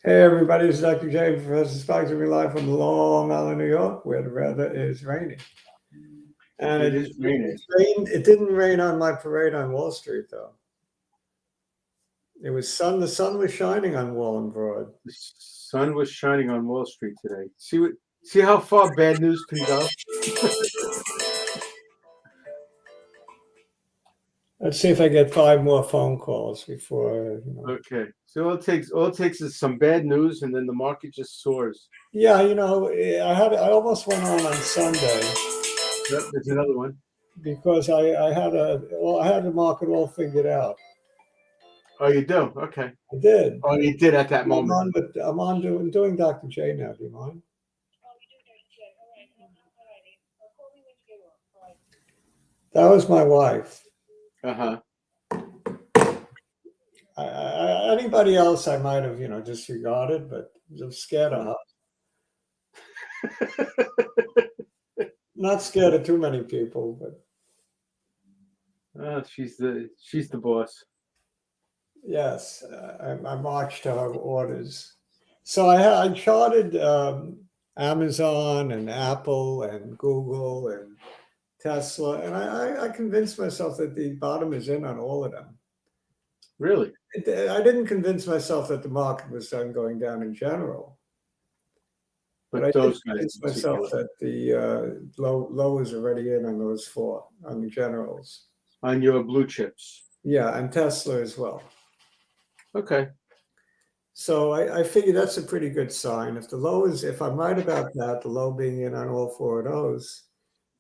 Hey everybody, this is Dr. J, Professor Spock, coming live from Long Island, New York, where the weather is raining. And It is raining. it rained. It didn't rain on my parade on Wall Street, though. It was sun. The sun was shining on Wall and Broad. The sun was shining on Wall Street today. See how far bad news can go. Let's see if I get 5 more phone calls before. Okay, so all it takes is some bad news, and then the market just soars. Yeah, I almost went on Sunday. Yep, there's another one. Because I had the market all figured out. Oh, you do? Okay. I did. Oh, you did at that moment. I'm doing Dr. J now. Do you mind? That was my wife. Uh-huh. Anybody else I might have, disregarded, but I'm scared of her. Not scared of too many people, but she's the boss. Yes, I marched to her orders. So I charted Amazon and Apple and Google and Tesla, and I convinced myself that the bottom is in on all of them. Really? I didn't convince myself that the market was done going down in general. But I did convince myself that the low is already in on those 4, on the generals. On your blue chips. Yeah, and Tesla as well. Okay. So I figure that's a pretty good sign. If I'm right about that, the low being in on all 4 of those,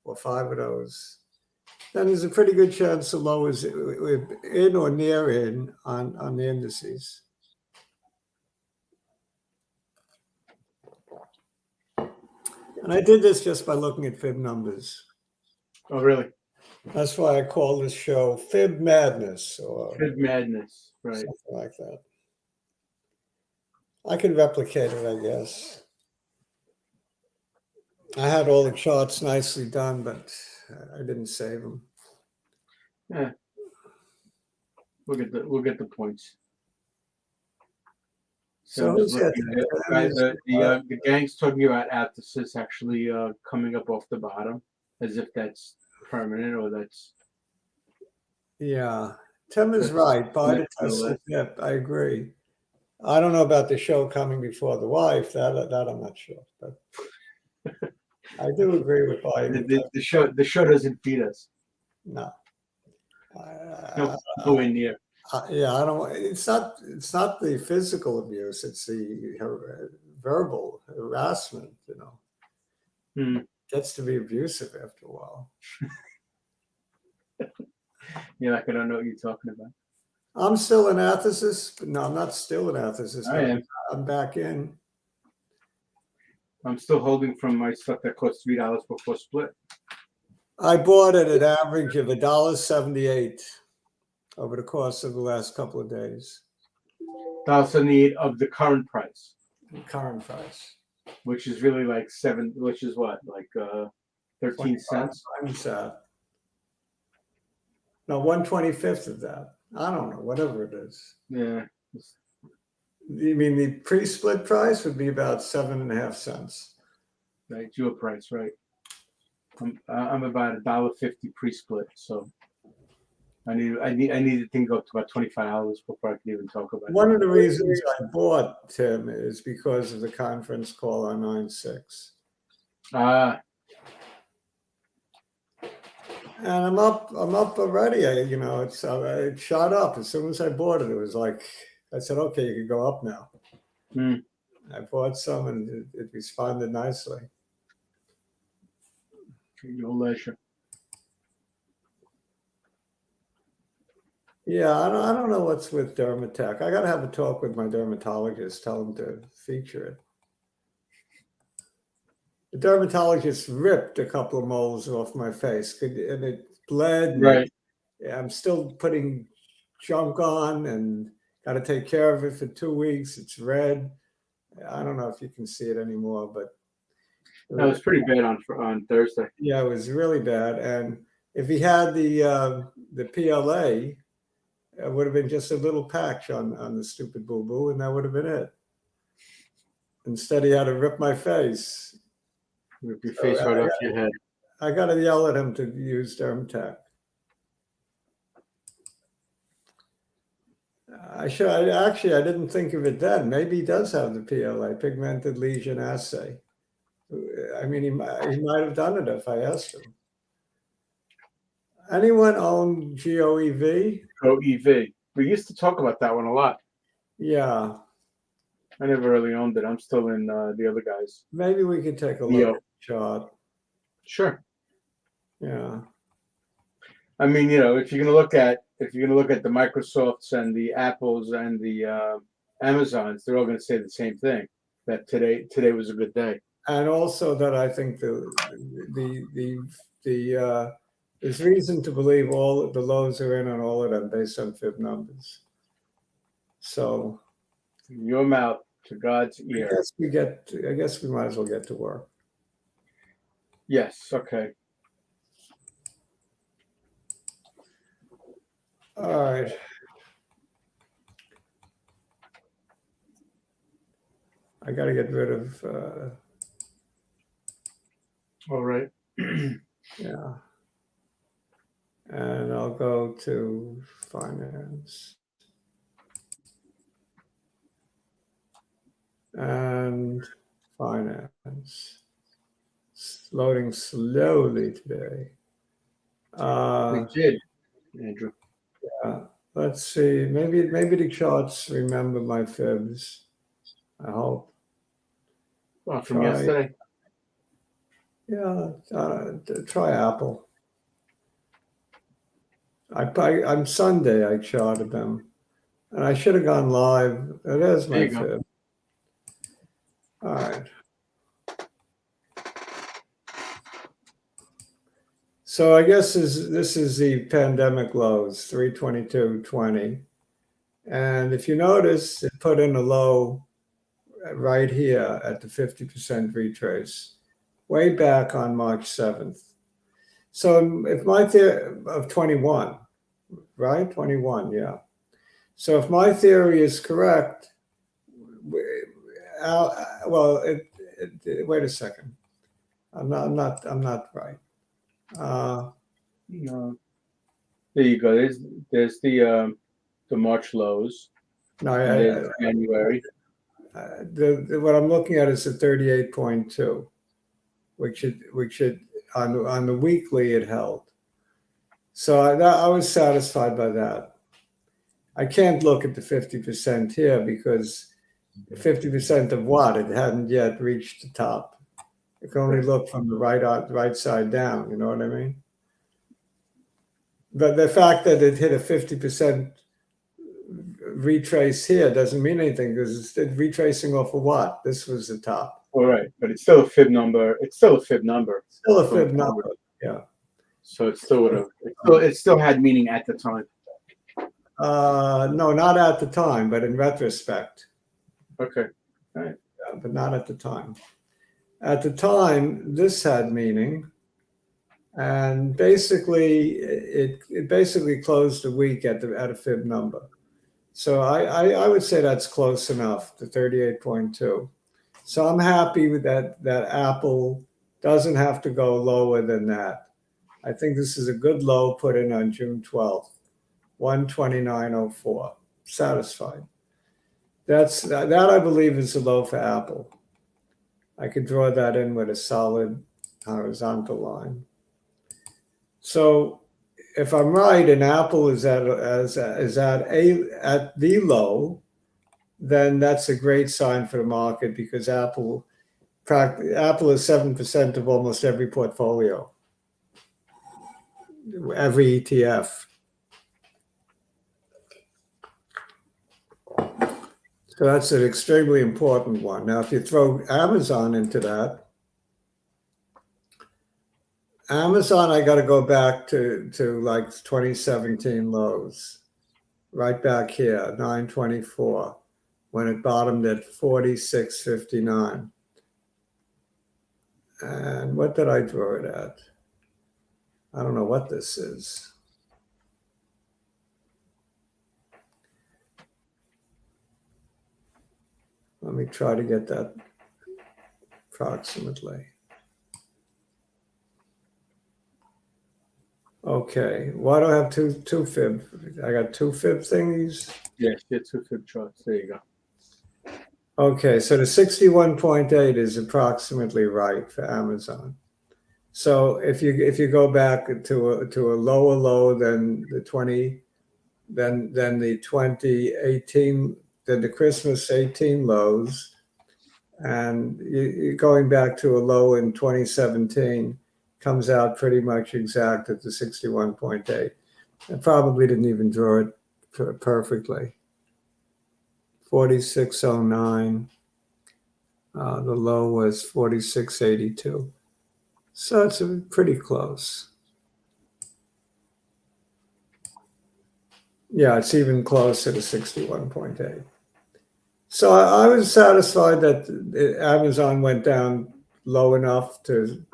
or 5 of those, then there's a pretty good chance the low is in or near in on the indices. And I did this just by looking at fib numbers. Oh, really? That's why I call this show Fib Madness. Or Fib Madness, right. Something like that. I could replicate it, I guess. I had all the charts nicely done, but I didn't save them. Yeah. We'll get the points. So the gang's talking about Aptus actually coming up off the bottom, as if that's permanent or that's. Yeah, Tim is right. Buy the Tesla dip. I agree. I don't know about the show coming before the wife. That I'm not sure, but I do agree with buying the show. The show doesn't feed us. No. Nowhere near. Yeah, I don't. It's not the physical abuse. It's the verbal harassment. Gets to be abusive after a while. You're not gonna know what you're talking about. I'm still an ethicist, but no, I'm not still an ethicist. I am. I'm back in. I'm still holding from my stuff that cost $3 before split. I bought it at an average of $1.78 over the course of the last couple of days. $1.78 of the current price. The current price. Which is really like 7, which is what, like 13 cents? Times that. No, 1/25th of that. I don't know, whatever it is. Yeah. You mean the pre-split price would be about 7.5 cents. Right, your price, right? I'm about $1.50 pre-split, so I need the thing to go up to about $25 before I can even talk about it. One of the reasons I bought, Tim, is because of the conference call on 9/6. And I'm up already. It shot up as soon as I bought it. It was like I said, okay, you can go up now. I bought some, and it responded nicely. Your leisure. Yeah, I don't know what's with Dermatech. I got to have a talk with my dermatologist. Tell him to feature it. The dermatologist ripped a couple of moles off my face, and it bled. Right. I'm still putting junk on, and got to take care of it for 2 weeks. It's red. I don't know if you can see it anymore, but that was pretty bad on Thursday. Yeah, it was really bad. And if he had the PLA, it would have been just a little patch on the stupid boo-boo, and that would have been it. Instead, he had to rip my face. Rip your So face right off your head. I got to yell at him to use DermTech. I didn't think of it then. Maybe he does have the PLA, pigmented lesion assay. I mean, he might have done it if I asked him. Anyone own GOEV? GoEV. We used to talk about that one a lot. Yeah. I never really owned it. I'm still in the other guys. Maybe we could take a look Neo. at the chart. Sure. Yeah. I mean, if you're gonna look at the Microsofts and the Apples and the Amazons, they're all gonna say the same thing. That today was a good day. And also that I think there's reason to believe all the lows are in on all of them based on fib numbers. So From your mouth to God's ear. I guess we might as well get to work. Yes. Okay. All right. I got to get rid of. All right. Yeah. And I'll go to finance. And finance. It's loading slowly today. We did, Andrew. Let's see. Maybe the charts remember my fibs. I hope. Well, from yesterday. Yeah, try Apple. On Sunday I charted them, and I should have gone live. It is my fib. All right. So I guess this is the pandemic lows, 322.20. And if you notice, it put in a low right here at the 50% retrace, way back on March 7th. So if my theory of 21, right? 21, yeah. So if my theory is correct, wait a second. I'm not right. No. There you go. There's the March lows. No, January. What I'm looking at is the 38.2, which on the weekly it held. So I was satisfied by that. I can't look at the 50% here because 50% of what? It hadn't yet reached the top. You can only look from the right side down. You know what I mean? But the fact that it hit a 50% retrace here doesn't mean anything because it's retracing off of what? This was the top. All right, but it's still a fib number. Still a fib number. Yeah. So it still would have. It still had meaning at the time. No, not at the time, but in retrospect. Okay. All right. Yeah, but not at the time. At the time, this had meaning, and basically, it basically closed the week at a fib number. So I would say that's close enough to 38.2. So I'm happy with that Apple doesn't have to go lower than that. I think this is a good low put in on June 12th, 129.04. Satisfied. That I believe is a low for Apple. I could draw that in with a solid horizontal line. So if I'm right and Apple is at the low, then that's a great sign for the market because Apple is 7% of almost every portfolio, every ETF. So that's an extremely important one. Now, if you throw Amazon into that, Amazon, I got to go back to like 2017 lows, right back here, 924, when it bottomed at 46.59. And what did I draw it at? I don't know what this is. Let me try to get that approximately. Okay, why do I have two fib? I got two fib thingies. Yes, yeah, 2 fib charts. There you go. Okay, so the 61.8 is approximately right for Amazon. So if you go back to a lower low than the 2018, then the Christmas 18 lows, and you're going back to a low in 2017, comes out pretty much exact at the 61.8. I probably didn't even draw it perfectly. 4609. The low was 4682. So it's pretty close. Yeah, it's even closer to 61.8. So I was satisfied that Amazon went down low enough in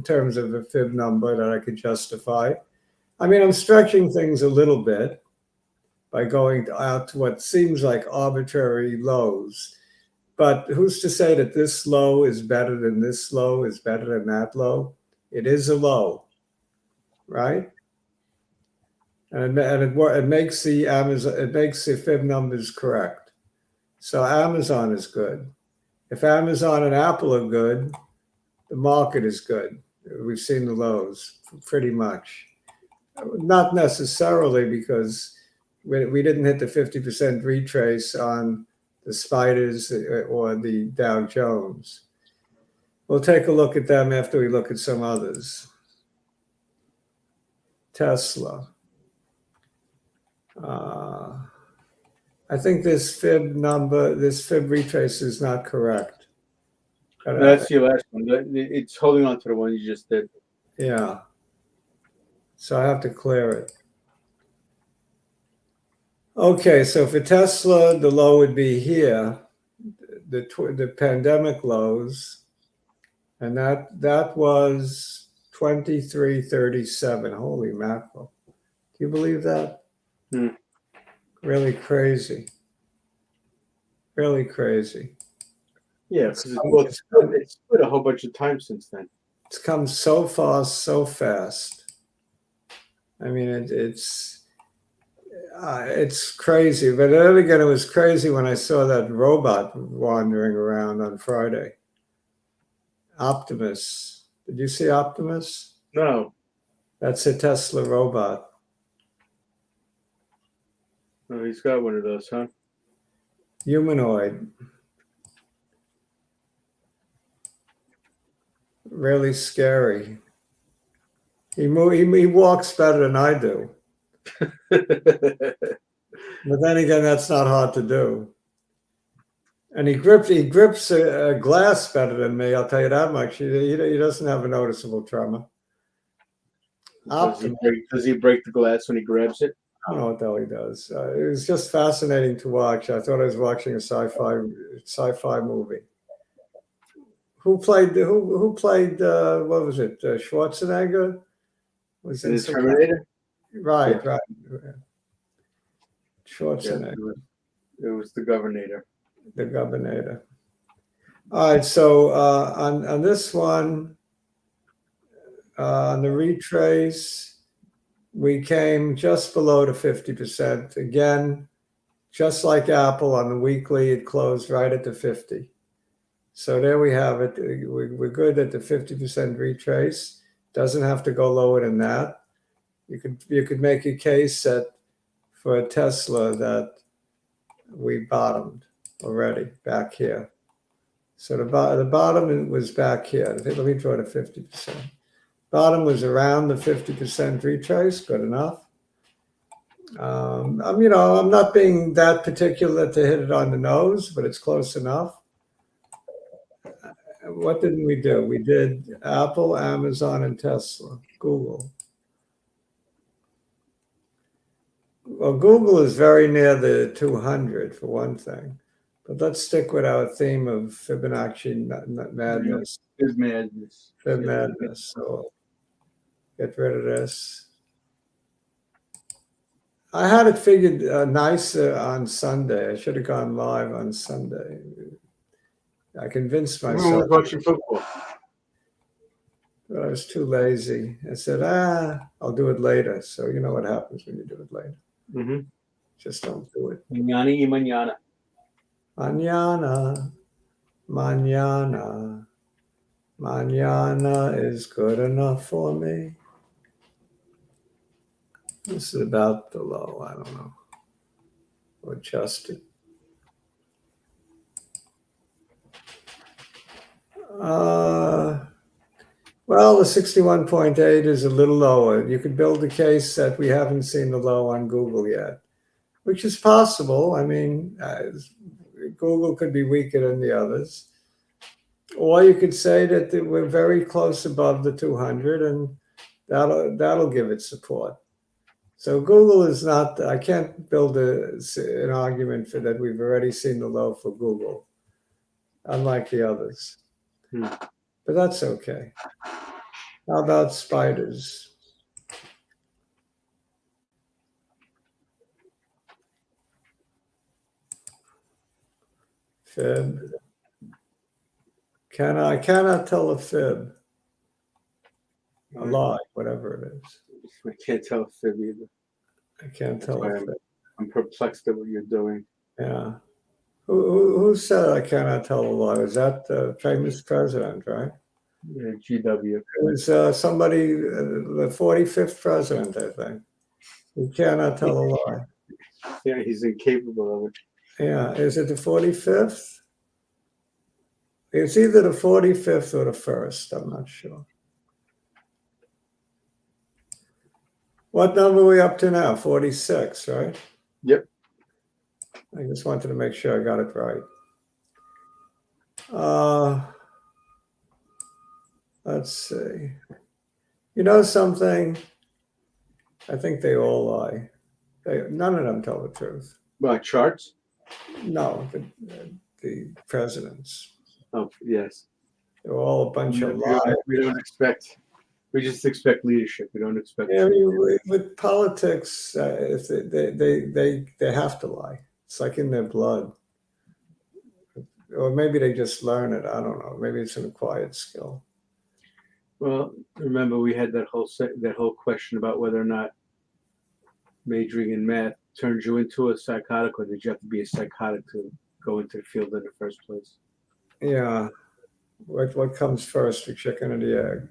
terms of a fib number that I could justify. I mean, I'm stretching things a little bit by going out to what seems like arbitrary lows. But who's to say that this low is better than this low, is better than that low? It is a low, right? And it makes the fib numbers correct. So Amazon is good. If Amazon and Apple are good, the market is good. We've seen the lows pretty much. Not necessarily because we didn't hit the 50% retrace on the spiders or the Dow Jones. We'll take a look at them after we look at some others. Tesla. I think this fib retrace is not correct. That's your last one. It's holding on to the one you just did. Yeah. So I have to clear it. Okay, so for Tesla, the low would be here, the pandemic lows, and that was 2337. Holy mackerel! Do you believe that? Really crazy. Really crazy. Yeah, because it's split a whole bunch of times since then. It's come so far, so fast. I mean, it's crazy. But then again, it was crazy when I saw that robot wandering around on Friday. Optimus. Did you see Optimus? No. That's a Tesla robot. No, he's got one of those, huh? Humanoid. Really scary. He walks better than I do. But then again, that's not hard to do. And he grips a glass better than me, I'll tell you that much. He doesn't have a noticeable tremor. Does he break the glass when he grabs it? I don't know what the hell he does. It was just fascinating to watch. I thought I was watching a sci-fi movie. Who played what was it? Schwarzenegger was in The Terminator? Right, Yeah. right. Schwarzenegger. Yeah, it was the Governor. The Governor. All right, so on this one, on the retrace, we came just below the 50%. Again, just like Apple on the weekly, it closed right at the 50. So there we have it. We're good at the 50% retrace. Doesn't have to go lower than that. You could make a case that for a Tesla that we bottomed already back here. So the bottom was back here. Let me draw the 50%. Bottom was around the 50% retrace. Good enough. I'm not being that particular to hit it on the nose, but it's close enough. What didn't we do? We did Apple, Amazon, and Tesla. Google. Well, Google is very near the 200 for one thing. But let's stick with our theme of Fibonacci madness. Fib madness. Fib madness. So get rid of this. I had it figured nicer on Sunday. I should have gone live on Sunday. I convinced Everyone myself was watching football. but I was too lazy. I said, I'll do it later. So you know what happens when you do it later. Mm-hmm. Just don't do it. Mañana y mañana. Mañana, mañana, mañana is good enough for me. This is about the low. I don't know. Or adjust it. Well, the 61.8 is a little lower. You could build a case that we haven't seen the low on Google yet, which is possible. I mean, Google could be weaker than the others. Or you could say that we're very close above the 200 and that'll give it support. So Google is not, I can't build an argument for that we've already seen the low for Google, unlike the others. But that's okay. How about spiders? Fib. I cannot tell a fib. A lie, whatever it is. I can't tell a fib either. I can't tell a fib. I'm perplexed at what you're doing. Yeah. Who said I cannot tell a lie? Is that the famous president, right? Yeah, GW. It was somebody, the 45th president, I think. He cannot tell a lie. Yeah, he's incapable of it. Yeah. Is it the 45th? It's either the 45th or the 1st. I'm not sure. What number are we up to now? 46, right? Yep. I just wanted to make sure I got it right. Let's see. You know something? I think they all lie. None of them tell the truth. Well, charts? No, the presidents. Oh, yes. They're all a bunch of lies. We just expect leadership. We don't expect. Yeah, with politics, if they have to lie. It's like in their blood. Or maybe they just learn it. I don't know. Maybe it's an acquired skill. Well, remember we had that whole question about whether or not majoring in math turns you into a psychotic, or did you have to be a psychotic to go into the field in the first place? Yeah. What comes first, the chicken or the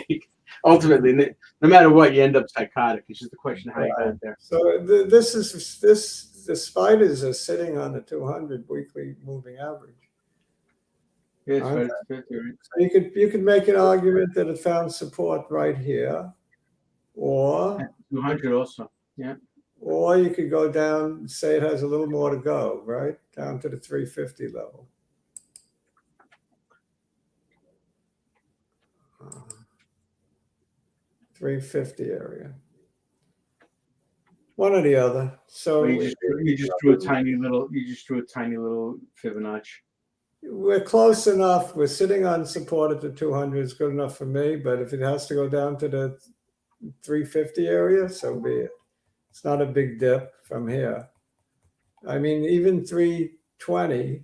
egg? Ultimately, no matter what, you end up psychotic. It's just a question of how you got there. So the spiders are sitting on the 200 weekly moving average. Yes, right. So you could make an argument that it found support right here, or 200 also. Yeah. Or you could go down, say it has a little more to go, right? Down to the 350 level. 350 area. One or the other. So you just drew a tiny little Fibonacci. We're close enough. We're sitting on support at the 200 is good enough for me, but if it has to go down to the 350 area, so be it. It's not a big dip from here. I mean, even 320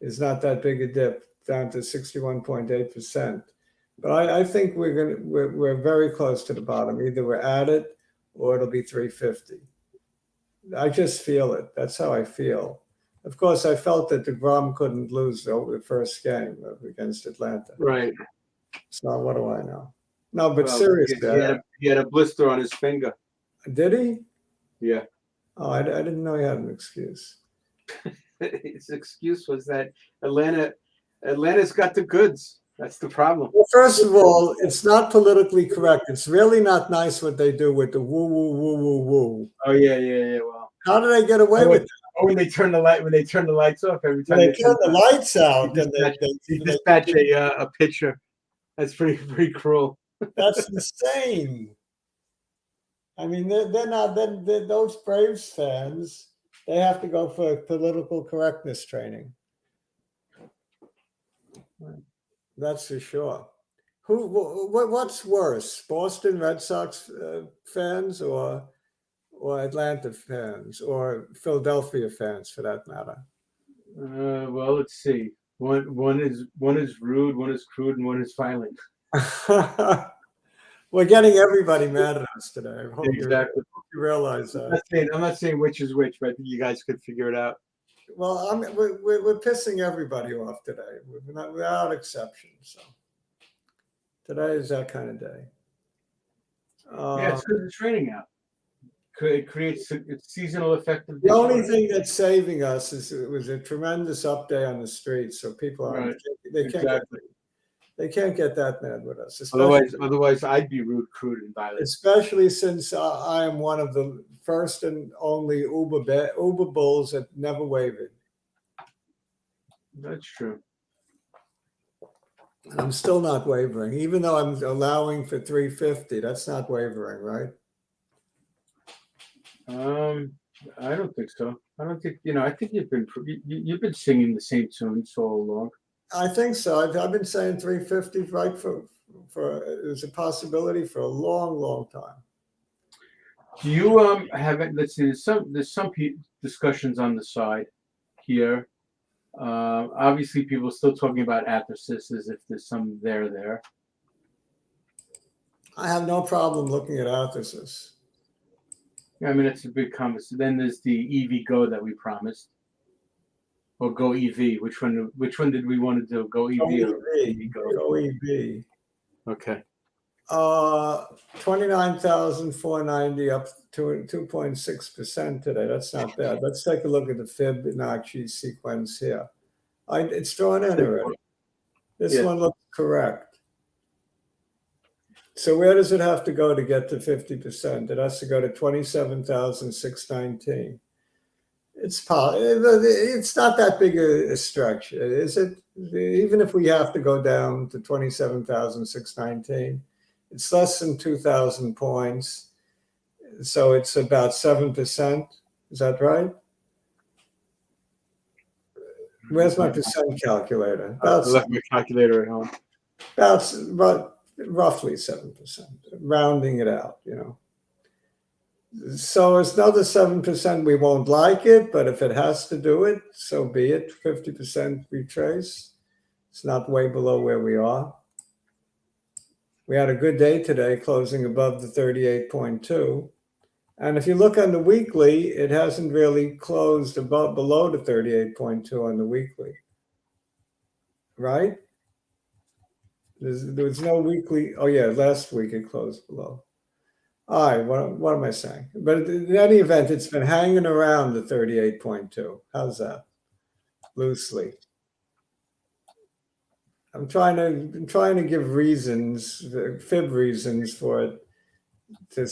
is not that big a dip down to 61.8%. But I think we're very close to the bottom. Either we're at it or it'll be 350. I just feel it. That's how I feel. Of course, I felt that DeGrom couldn't lose the first game against Atlanta. Right. So what do I know? No, but seriously. He had a blister on his finger. Did he? Yeah. Oh, I didn't know he had an excuse. His excuse was that Atlanta's got the goods. That's the problem. Well, first of all, it's not politically correct. It's really not nice what they do with the woo woo woo woo woo. Oh yeah. Well, how do they get away with that? When they turn the lights off every time. When they turn the lights out, they dispatch a pitcher. That's pretty cruel. That's insane. I mean, they're not. Those Braves fans, they have to go for political correctness training. That's for sure. What's worse, Boston Red Sox fans or Atlanta fans or Philadelphia fans, for that matter? Well, let's see. One is rude, one is crude, and one is violent. We're getting everybody mad at us today. I hope Exactly. you realize that. I'm not saying which is which, but I think you guys could figure it out. Well, we're pissing everybody off today, without exception. So today is that kind of day. Yeah, it's because it's raining out. It creates a seasonal effect of The only thing that's saving us is it was a tremendous up day on the streets, so people aren't. Right. They can't get Exactly. they can't get that mad with us, Otherwise, I'd be rude, crude, and violent. especially since I am one of the first and only Uber bulls that never wavered. That's true. And I'm still not wavering, even though I'm allowing for 350. That's not wavering, right? I don't think so. I don't think I think you've been singing the same tunes all along. I think so. I've been saying 350 right for there's a possibility for a long, long time. Do you have it? Let's see. There's some discussions on the side here. Obviously, people are still talking about athesis as if there's some there. I have no problem looking at athesis. I mean, it's a big conversation. Then there's the EV Go that we promised, or Go EV. Which one did we want to do? Go EV or EV Go? Go EV. Okay. 29,490 up to 2.6% today. That's not bad. Let's take a look at the Fibonacci sequence here. It's drawn in already. This one looks correct. So where does it have to go to get to 50%? It has to go to 27,619. It's not that big a stretch, is it? Even if we have to go down to 27,619, it's less than 2,000 points. So it's about 7%. Is that right? Where's my percent calculator? I left my calculator at home. About roughly 7%, rounding it out, So it's another 7%. We won't like it, but if it has to do it, so be it. 50% retrace. It's not way below where we are. We had a good day today, closing above the 38.2. And if you look on the weekly, it hasn't really closed below the 38.2 on the weekly, right? There was no weekly. Oh yeah, last week it closed below. All right, what am I saying? But in any event, it's been hanging around the 38.2. How's that? Loosely. I'm trying to give reasons, fib reasons for it to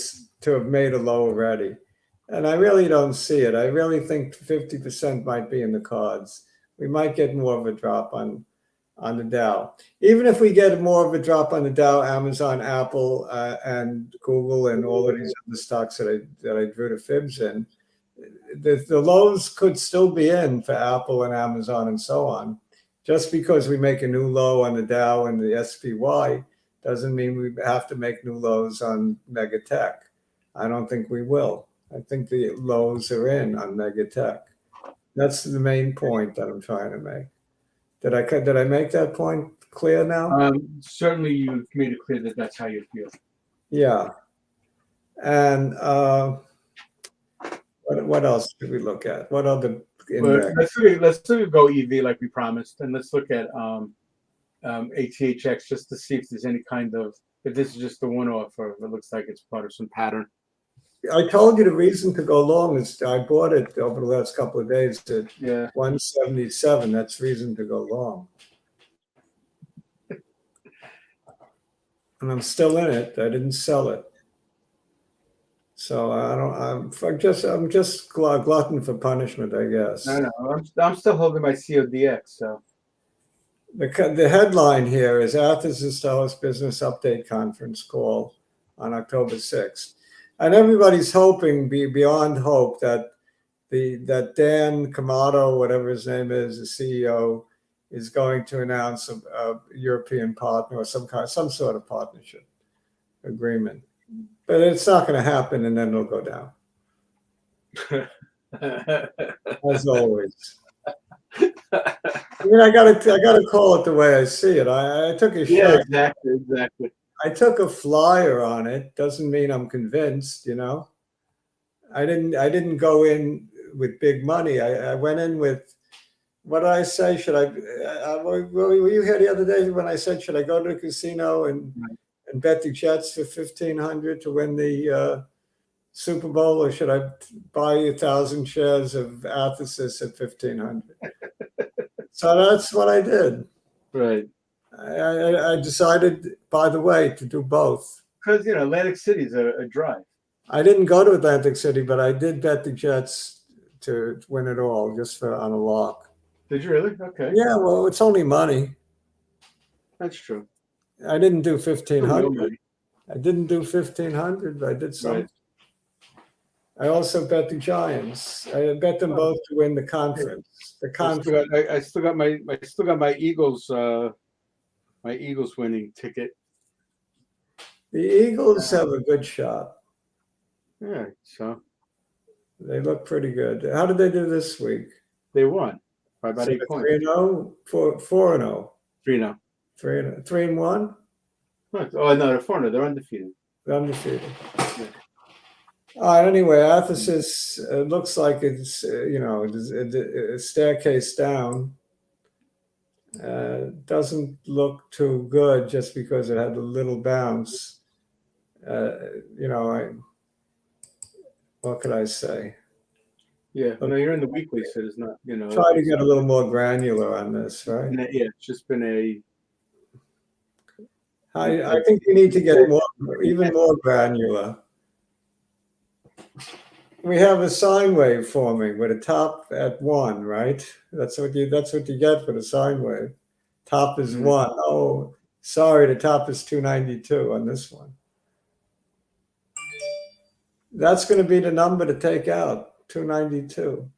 have made a low already. And I really don't see it. I really think 50% might be in the cards. We might get more of a drop on the Dow. Even if we get more of a drop on the Dow, Amazon, Apple, and Google, and all of these other stocks that I drew the fibs in, the lows could still be in for Apple and Amazon and so on. Just because we make a new low on the Dow and the SPY doesn't mean we have to make new lows on mega tech. I don't think we will. I think the lows are in on mega tech. That's the main point that I'm trying to make. Did I make that point clear now? Certainly, you've made it clear that that's how you feel. Yeah. And what else did we look at? What other index? Let's do Go EV like we promised, and let's look at ATHX just to see if there's any kind of, if this is just a one-off or if it looks like it's part of some pattern. I told you the reason to go long is I bought it over the last couple of days at 177. That's reason to go long. And I'm still in it. I didn't sell it. So I'm just glutton for punishment, I guess. I know. I'm still holding my CODX. So the headline here is Athens to host business update conference call on October 6th. And everybody's hoping beyond hope that that Dan Camato, whatever his name is, the CEO, is going to announce a European partner or some sort of partnership agreement. But it's not going to happen, and then it'll go down. As always. mean, I gotta call it the way I see it. I took a Yeah, shot. exactly. I took a flyer on it. Doesn't mean I'm convinced, I didn't go in with big money. I went in with, what did I say? Were you here the other day when I said, should I go to the casino Right. and bet the Jets for 1,500 to win the Super Bowl, or should I buy 1,000 shares of Athesis at 1,500? So that's what I did. Right. I decided, by the way, to do both. Because Atlantic City's a drive. I didn't go to Atlantic City, but I did bet the Jets to win it all, just on a lock. Did you really? Okay, Yeah, well, it's only money. that's true. I didn't do No 1,500. money. I didn't do 1,500, but I did some. Right. I also bet the Giants. I bet them both to win the conference. The I conference. still got my Eagles. My Eagles winning ticket. The Eagles have a good shot. Yeah. So They look pretty good. How did they do this week? they won by about So 8 points. 3-0, 4-0, 3-0. 3-1, Oh no, they're 4-0. They're undefeated. undefeated. Yeah. All right. Anyway, Athesis looks like it's a staircase down. Doesn't look too good just because it had a little bounce. What could I say? Yeah. No, you're in the weekly, so it's not. Try to get a little more granular on this, right? Yeah, it's just been a. I think you need to get even more granular. We have a sine wave forming with a top at 1, right? That's what you get with a sine wave. Top is 1. Oh, sorry, the top is 292 on this one. That's going to be the number to take out, 292.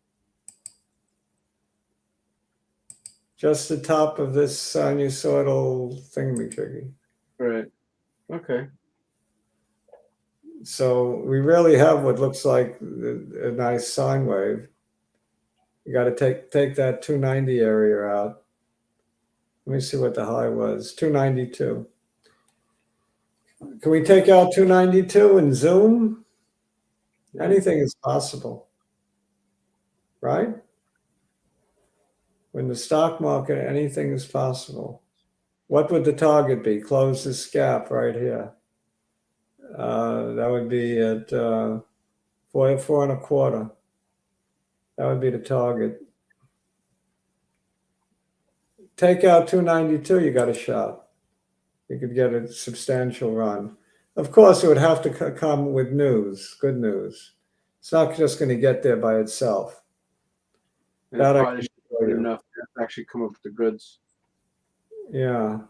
Just the top of this sinusoidal thingamajiggy. Right. Okay. So we really have what looks like a nice sine wave. You got to take that 290 area out. Let me see what the high was, 292. Can we take out 292 and zoom? Anything is possible, right? When the stock market, anything is possible. What would the target be? Close this gap right here. That would be at 4.25. That would be the target. Take out 292, you got a shot. You could get a substantial run. Of course, it would have to come with news, good news. It's not just going to get there by itself. That probably should be good enough to actually come up with the goods. Yeah.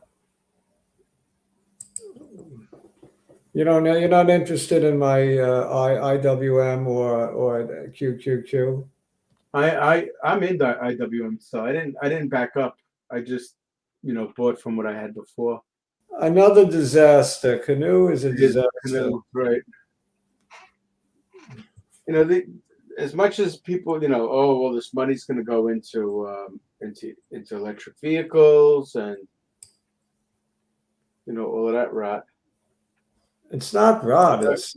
You're not interested in my IWM or QQQ. I'm in the IWM, so I didn't back up. I just bought from what I had before. Another disaster. Canoe is a disaster. Canoe, right. As much as people, oh well, this money's going to go into electric vehicles and all of that rot. It's not rot. It's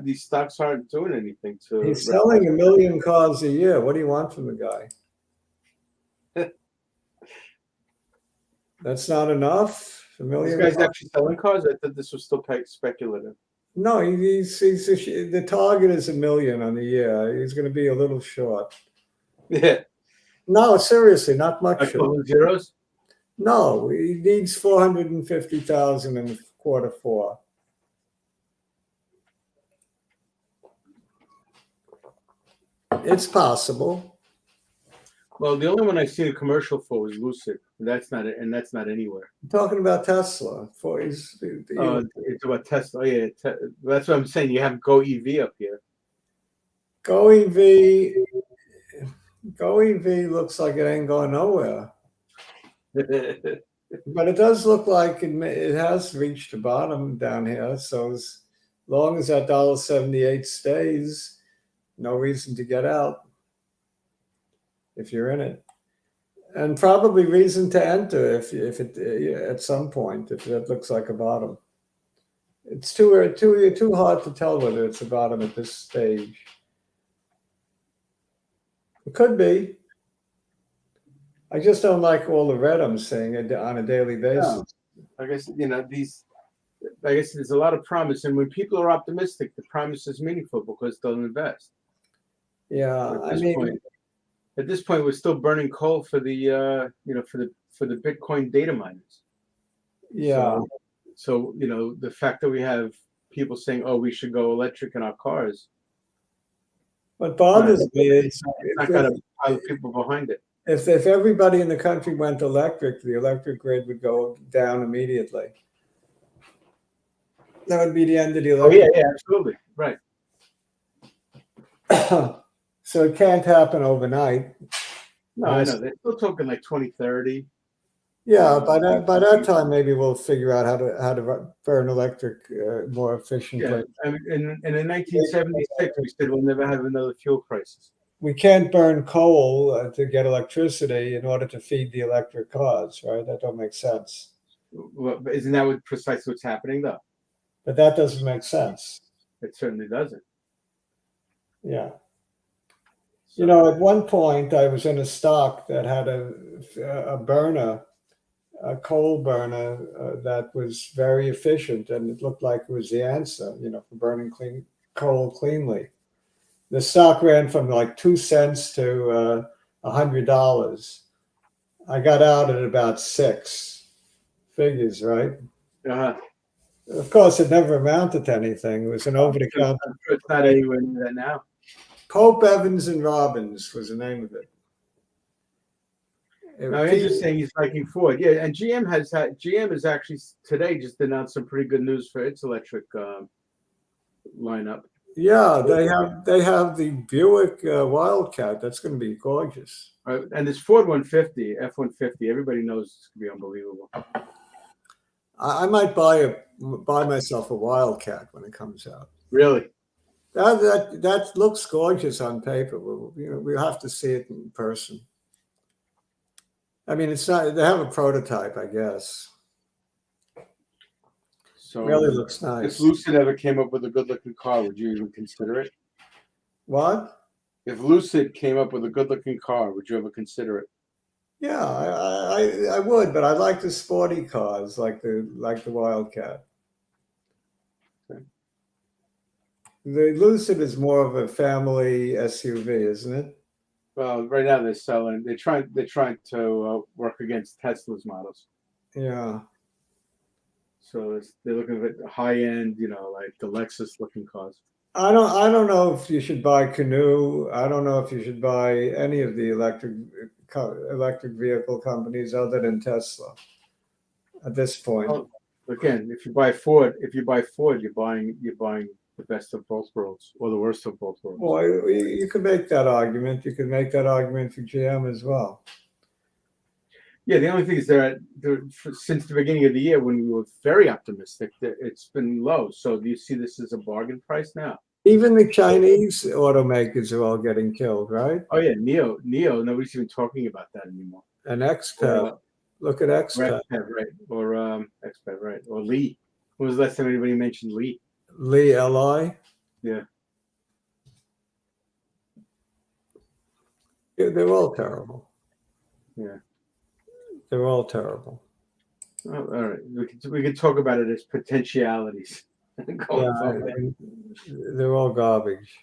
these stocks aren't doing anything to. He's selling 1 million cars a year. What do you want from the guy? That's not enough. 1 million. This guy's actually selling cars. I thought this was still speculative. No, the target is 1 million on the year. He's going to be a little short. Yeah. No, seriously, not much. Like zeros? No, he needs 450,000 in Q4. It's possible. Well, the only one I've seen a commercial for was Lucid. That's not it, and that's not anywhere. I'm talking about Tesla. It's about Tesla. Oh, yeah, that's what I'm saying. You have Go EV up here. Go EV looks like it ain't going nowhere. But it does look like it has reached the bottom down here. So as long as that $1.78 stays, no reason to get out if you're in it. And probably reason to enter if it at some point if that looks like a bottom. It's too hard to tell whether it's a bottom at this stage. It could be. I just don't like all the red I'm seeing on a daily basis. I guess I guess there's a lot of promise, and when people are optimistic, the promise is meaningful because they'll invest. Yeah, At this point, we're still burning coal for the for the Bitcoin data miners. Yeah. So the fact that we have people saying, "Oh, we should go electric in our cars," what bothers me is it's not got a pile of people behind it. If everybody in the country went electric, the electric grid would go down immediately. That would be the end of the electric. Oh yeah, absolutely, right. So it can't happen overnight. No, I know they're still talking like 2030. Yeah, by that time, maybe we'll figure out how to burn electric more efficiently. Yeah, and in 1976, we said we'll never have another fuel crisis. We can't burn coal to get electricity in order to feed the electric cars, right? That don't make sense. Well, isn't that precisely what's happening, though? But that doesn't make sense. It certainly doesn't. Yeah. So, at one point, I was in a stock that had a burner, a coal burner that was very efficient, and it looked like it was the answer, for burning coal cleanly. The stock ran from like 2 cents to $100. I got out at about 6 figures, right? Uh-huh. Of course, it never amounted to anything. It was an over-the-counter. It's not anywhere near that now. Pope, Evans, and Robbins was the name of it. No, interesting. He's liking Ford. Yeah, and GM has actually today just announced some pretty good news for its electric lineup. Yeah, they have the Buick Wildcat. That's going to be gorgeous. And this Ford 150, F-150. Everybody knows it's going to be unbelievable. I might buy myself a Wildcat when it comes out. Really? That looks gorgeous on paper. We'll have to see it in person. I mean, it's not. They have a prototype, I guess. So really looks nice. If Lucid ever came up with a good-looking car, would you even consider it? What? If Lucid came up with a good-looking car, would you ever consider it? Yeah, I would, but I like the sporty cars, like the Wildcat. Okay. The Lucid is more of a family SUV, isn't it? Well, right now they're trying to work against Tesla's models. Yeah. So they're looking at high end, like the Lexus looking cars. I don't know if you should buy Canoo. I don't know if you should buy any of the electric vehicle companies other than Tesla at this point. Well, again, if you buy Ford, you're buying the best of both worlds or the worst of both worlds. Well, you could make that argument. You could make that argument for GM as well. Yeah, the only thing is since the beginning of the year when we were very optimistic, it's been low. So do you see this as a bargain price now? Even the Chinese automakers are all getting killed, right? Oh yeah, NIO. Nobody's even talking about that anymore. And XPEV. Look at XPEV. Right? Or XPEV, right? Or Li. When was the last time anybody mentioned Li? Li, Li. Yeah. They're all terrible. Yeah. They're all terrible. Oh, all right, we can talk about it as potentialities. They're all garbage.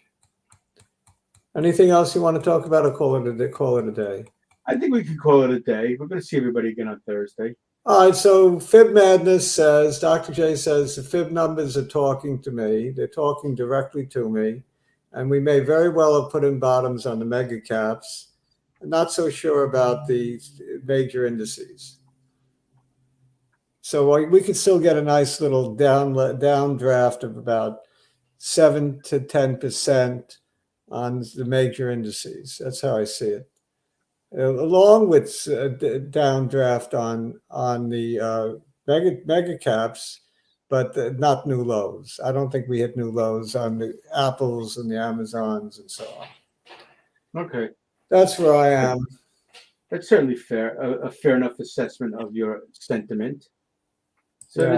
Anything else you want to talk about, or call it a day? I think we can call it a day. We're going to see everybody again on Thursday. All right. So Fib Madness says, Dr. J says the Fib numbers are talking to me. They're talking directly to me, and we may very well have put in bottoms on the mega caps. I'm not so sure about the major indices. So we could still get a nice little downdraft of about 7 to 10% on the major indices. That's how I see it. Along with downdraft on the mega caps, but not new lows. I don't think we hit new lows on the Apples and the Amazons and so on. Okay. That's where I am. It's certainly fair, a fair enough assessment of your sentiment. So Yeah.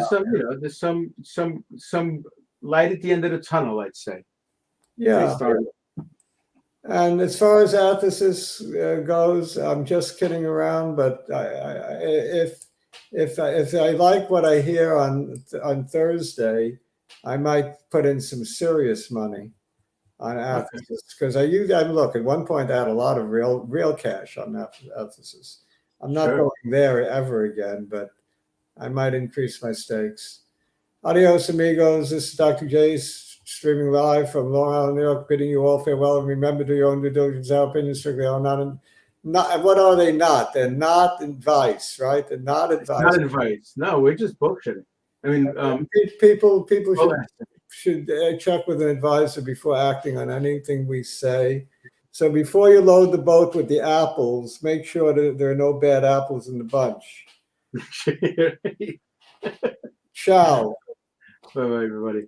there's some, there's some light at the end of the tunnel, I'd say, Yeah. based on. And as far as Athesis goes, I'm just kidding around. But if I like what I hear on Thursday, I might put in some serious money on Athesis because I look at one point I had a lot of real cash on Athesis. I'm not Sure. going there ever again, but I might increase my stakes. Adios, amigos. This is Dr. J streaming live from Long Island, New York, bidding you all farewell. And remember, do your own due diligence. Our opinions strictly are not. What are they not? They're not advice, right? They're not advice. Not advice. No, we're just bullshitting. I mean, people well, should check with an advisor before acting on anything we say. So before you load the boat with the apples, make sure that there are no bad apples in the bunch. Ciao. Bye, everybody.